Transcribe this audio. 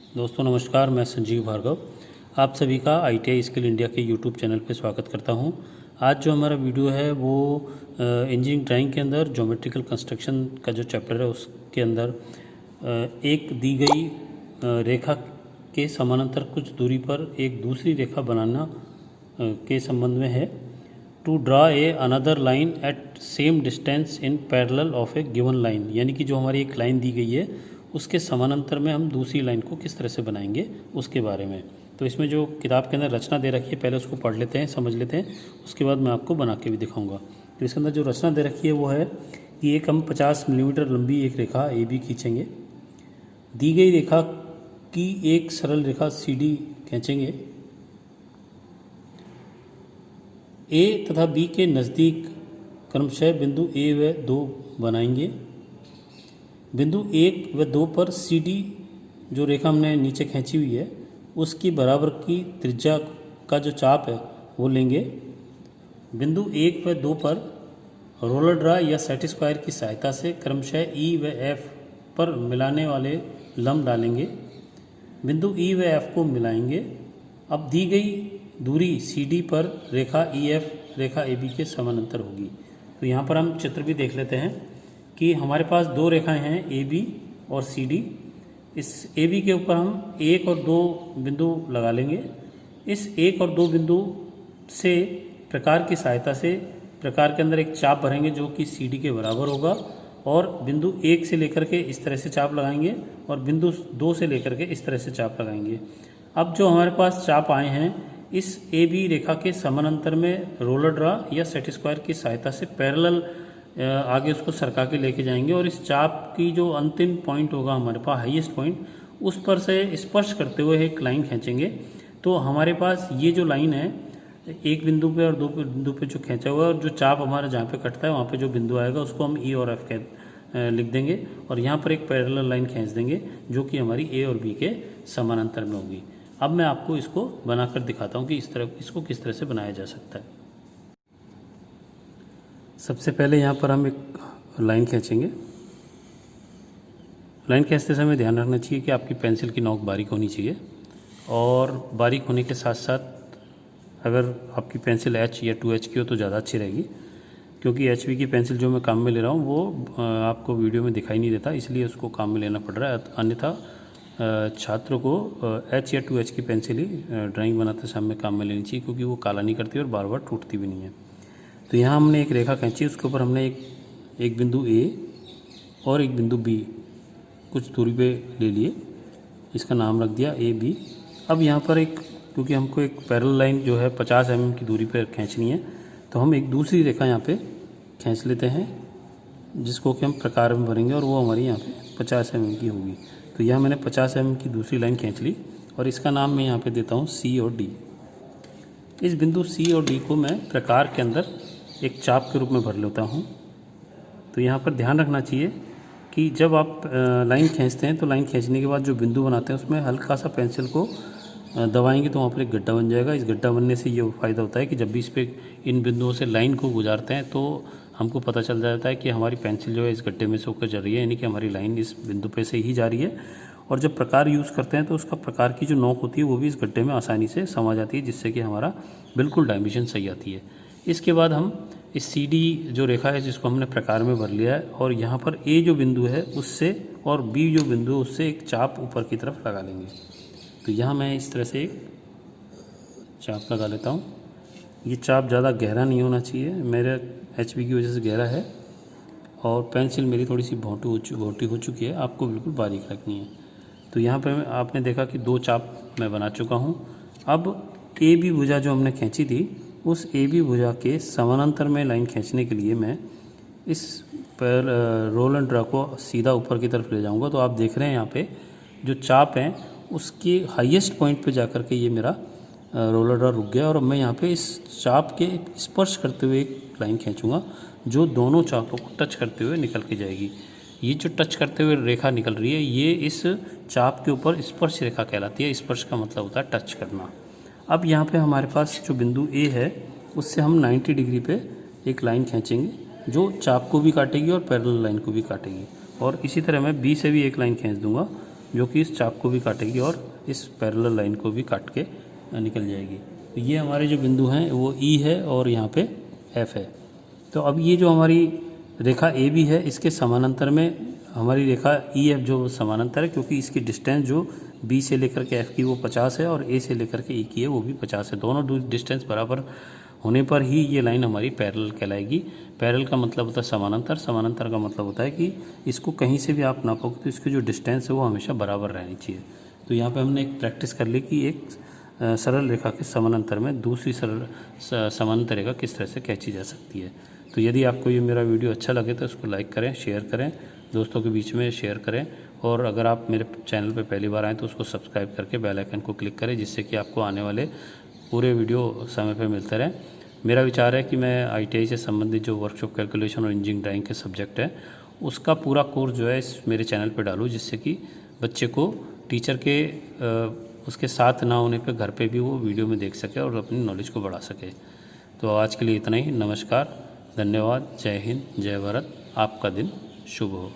दोस्तों नमस्कार, मैं संजीव भार्गव आप सभी का ITI स्किल इंडिया के यूट्यूब चैनल पे स्वागत करता हूं। आज जो हमारा वीडियो है वो इंजीनियरिंग ड्राइंग के अंदर ज्योमेट्रिकल कंस्ट्रक्शन का जो चैप्टर है उसके अंदर एक दी गई रेखा के समानांतर कुछ दूरी पर एक दूसरी रेखा बनाना के संबंध में है। To draw a another line at same distance in parallel of a given line, यानी कि जो हमारी एक लाइन दी गई है उसके समानांतर में हम दूसरी लाइन को किस तरह से बनाएंगे उसके बारे में। तो इसमें जो किताब के अंदर रचना दे रखी है पहले उसको पढ़ लेते हैं, समझ लेते हैं, उसके बाद मैं आपको बना के भी दिखाऊंगा। तो इसके अंदर जो रचना दे रखी है वो है कि एक हम 50 मिलीमीटर लंबी एक रेखा AB खींचेंगे। दी गई रेखा की एक सरल रेखा CD खींचेंगे। A तथा B के नज़दीक क्रमशः बिंदु A व 2 बनाएंगे। बिंदु 1 व 2 पर CD जो रेखा हमने नीचे खींची हुई है उसकी बराबर की त्रिज्या का जो चाप है वो लेंगे। बिंदु 1 व 2 पर रोलर ड्रा या सेट स्क्वायर की सहायता से क्रमशः E व F पर मिलाने वाले लंब डालेंगे। बिंदु E व F को मिलाएंगे। अब दी गई दूरी CD पर रेखा EF रेखा AB के समानांतर होगी। तो यहाँ पर हम चित्र भी देख लेते हैं कि हमारे पास दो रेखाएं हैं AB और CD। इस AB के ऊपर हम 1 और 2 बिंदु लगा लेंगे। इस 1 और 2 बिंदु से प्रकार की सहायता से प्रकार के अंदर एक चाप भरेंगे जो कि CD के बराबर होगा, और बिंदु 1 से लेकर के इस तरह से चाप लगाएंगे और बिंदु 2 से लेकर के इस तरह से चाप लगाएंगे। अब जो हमारे पास चाप आए हैं इस AB रेखा के समानांतर में रोलर ड्रा या सेट स्क्वायर की सहायता से पैरेलल आगे उसको सरका के लेके जाएंगे, और इस चाप की जो अंतिम पॉइंट होगा हमारे पास हाईएस्ट पॉइंट उस पर से स्पर्श करते हुए एक लाइन खींचेंगे। तो हमारे पास ये जो लाइन है एक बिंदु पे और 2 बिंदु पे जो खींचा हुआ है, और जो चाप हमारा जहाँ पे कटता है वहाँ पे जो बिंदु आएगा उसको हम E और F लिख देंगे, और यहाँ पर एक पैरेलल लाइन खींच देंगे जो कि हमारी A और B के समानांतर में होगी। अब मैं आपको इसको बनाकर दिखाता हूँ कि इसको किस तरह से बनाया जा सकता है। सबसे पहले यहाँ पर हम एक लाइन खींचेंगे। लाइन खींचते समय ध्यान रखना चाहिए कि आपकी पेंसिल की नोक बारीक होनी चाहिए, और बारीक होने के साथ साथ अगर आपकी पेंसिल H या 2H की हो तो ज़्यादा अच्छी रहेगी, क्योंकि HB की पेंसिल जो मैं काम में ले रहा हूँ वो आपको वीडियो में दिखाई नहीं देता, इसलिए उसको काम में लेना पड़ रहा है। अन्यथा छात्रों को H या 2H की पेंसिल ही ड्राइंग बनाते समय काम में लेनी चाहिए, क्योंकि वो काला नहीं करती और बार बार टूटती भी नहीं है। तो यहाँ हमने एक रेखा खींची, उसके ऊपर हमने एक बिंदु A और एक बिंदु B कुछ दूरी पे ले लिए, इसका नाम रख दिया AB। अब यहाँ पर क्योंकि हमको एक पैरेलल लाइन जो है 50 mm की दूरी पर खींचनी है, तो हम एक दूसरी रेखा यहाँ पे खींच लेते हैं जिसको कि हम प्रकार में भरेंगे, और वो हमारी यहाँ पे 50 mm की होगी। तो यहाँ मैंने 50 mm की दूसरी लाइन खींच ली, और इसका नाम मैं यहाँ पे देता हूँ C और D। इस बिंदु C और D को मैं प्रकार के अंदर एक चाप के रूप में भर लेता हूँ। तो यहाँ पर ध्यान रखना चाहिए कि जब आप लाइन खींचते हैं तो लाइन खींचने के बाद जो बिंदु बनाते हैं उसमें हल्का सा पेंसिल को दबाएंगे तो वहाँ पर एक गड्ढा बन जाएगा। इस गड्ढा बनने से ये फ़ायदा होता है कि जब भी इस पर इन बिंदुओं से लाइन को गुजारते हैं तो हमको पता चल जाता है कि हमारी पेंसिल जो है इस गड्ढे में से होकर जा रही है, यानी कि हमारी लाइन इस बिंदु पे से ही जा रही है। और जब प्रकार यूज़ करते हैं तो उसका प्रकार की जो नोक होती है वो भी इस गड्ढे में आसानी से समा जाती है, जिससे कि हमारा बिल्कुल डायमेंशन सही आती है। इसके बाद हम इस CD जो रेखा है जिसको हमने प्रकार में भर लिया है, और यहाँ पर A जो बिंदु है उससे और B जो बिंदु है उससे एक चाप ऊपर की तरफ लगा लेंगे। तो यहाँ मैं इस तरह से एक चाप लगा लेता हूँ। ये चाप ज़्यादा गहरा नहीं होना चाहिए, मेरे HB की वजह से गहरा है, और पेंसिल मेरी थोड़ी सी भोटी हो चुकी है, आपको बिल्कुल बारीक रखनी है। तो यहाँ पर आपने देखा कि 2 चाप मैं बना चुका हूँ। अब AB भुजा जो हमने खींची थी उस AB भुजा के समानांतर में लाइन खींचने के लिए मैं इस पर रोल एंड ड्रा को सीधा ऊपर की तरफ ले जाऊंगा। तो आप देख रहे हैं यहाँ पे जो चाप हैं उसके हाईएस्ट पॉइंट पे जाकर के ये मेरा रोलर ड्रा रुक गया, और मैं यहाँ पे इस चाप के स्पर्श करते हुए एक लाइन खींचूंगा जो दोनों चापों को टच करते हुए निकल के जाएगी। ये जो टच करते हुए रेखा निकल रही है ये इस चाप के ऊपर स्पर्श रेखा कहलाती है। स्पर्श का मतलब होता है टच करना। अब यहाँ पे हमारे पास जो बिंदु A है उससे हम 90 डिग्री पे एक लाइन खींचेंगे जो चाप को भी काटेगी और पैरेलल लाइन को भी काटेगी, और इसी तरह मैं B से भी एक लाइन खींच दूंगा जो कि इस चाप को भी काटेगी और इस पैरेलल लाइन को भी काट के निकल जाएगी। तो ये हमारे जो बिंदु हैं वो ई है और यहाँ पे एफ है। तो अब ये जो हमारी रेखा ए बी है, इसके समानांतर में हमारी रेखा ई एफ जो समानांतर है, क्योंकि इसकी डिस्टेंस जो बी से लेकर के एफ की वो 50 है और ए से लेकर के ई की है वो भी 50 है। दोनों डिस्टेंस बराबर होने पर ही ये लाइन हमारी पैरेलल कहलाएगी। पैरेलल का मतलब होता है समानांतर, समानांतर का मतलब होता है कि इसको कहीं से भी आप नापोगे तो इसकी जो डिस्टेंस है वो हमेशा बराबर रहनी चाहिए। तो यहाँ पे हमने एक प्रैक्टिस कर ली कि एक सरल रेखा के समानांतर में दूसरी सरल समानांतर रेखा किस तरह से खींची जा सकती है। तो यदि आपको ये मेरा वीडियो अच्छा लगे तो इसको लाइक करें, शेयर करें, दोस्तों के बीच में शेयर करें, और अगर आप मेरे चैनल पर पहली बार आएँ तो उसको सब्सक्राइब करके बेल आइकन को क्लिक करें, जिससे कि आपको आने वाले पूरे वीडियो समय पे मिलते रहें। मेरा विचार है कि मैं ITI से संबंधित जो वर्कशॉप कैलकुलेशन और इंजीनियरिंग ड्राइंग के सब्जेक्ट है उसका पूरा कोर्स जो है इस मेरे चैनल पे डालूँ, जिससे कि बच्चे को टीचर के उसके साथ ना होने पे घर पे भी वो वीडियो में देख सके और अपनी नॉलेज को बढ़ा सके। तो आज के लिए इतना ही। नमस्कार, धन्यवाद, जय हिंद, जय भारत। आपका दिन शुभ हो।